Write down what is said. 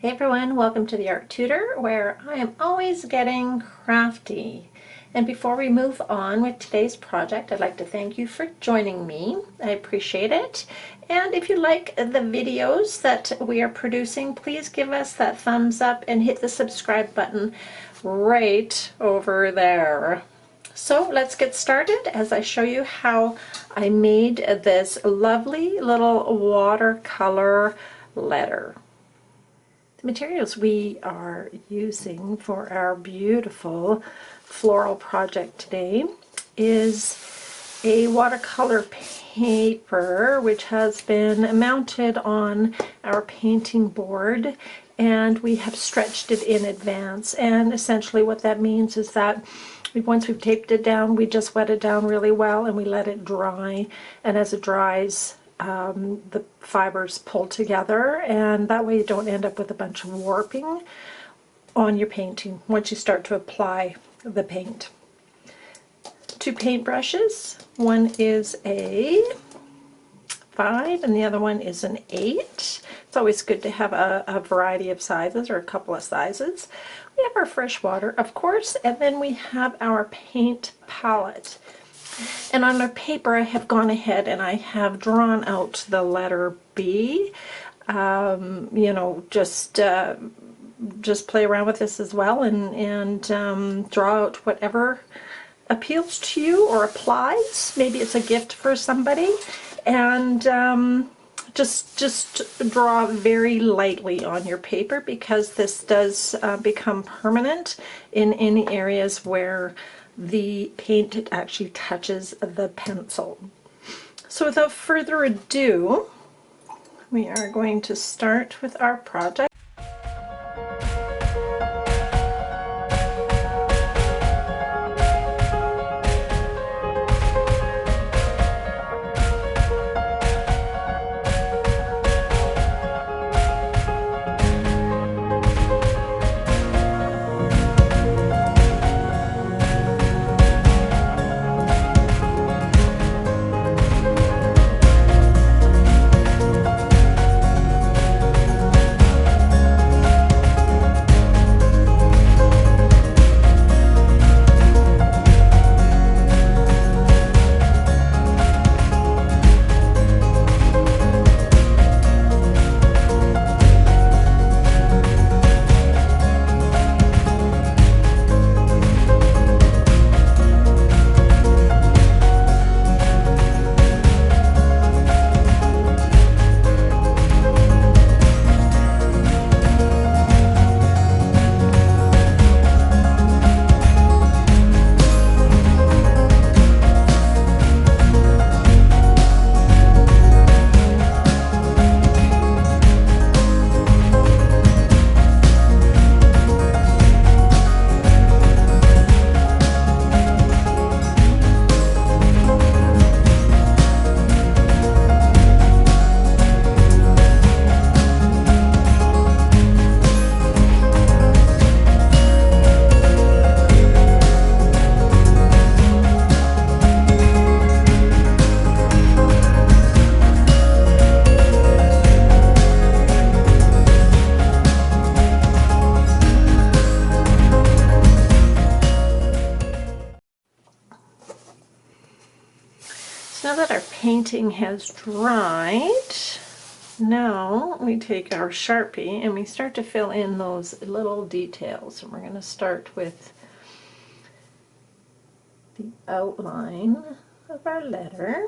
Hey everyone, welcome to the Art Tutor, where I am always getting crafty. And before we move on with today's project, I'd like to thank you for joining me. I appreciate it. And if you like the videos that we are producing, please give us that thumbs up and hit the subscribe button right over there. So let's get started as I show you how I made this lovely little watercolor letter. Materials we are using for our beautiful floral project today is a watercolor paper which has been mounted on our painting board, and we have stretched it in advance. And essentially what that means is that once we've taped it down, we just wet it down really well and we let it dry, and as it dries the fibers pull together, and that way you don't end up with a bunch of warping on your painting once you start to apply the paint. Two paintbrushes, one is a 5 and the other one is an 8. It's always good to have a variety of sizes, or a couple of sizes. We have our fresh water, of course, and then we have our paint palette. And on our paper I have gone ahead and I have drawn out the letter B. You know, just play around with this as well, and draw out whatever appeals to you or applies. Maybe it's a gift for somebody, and just draw very lightly on your paper, because this does become permanent in any areas where the paint actually touches the pencil. So without further ado, we are going to start with our project. Now that our painting has dried, now we take our Sharpie and we start to fill in those little details. And we're going to start with the outline of our letter.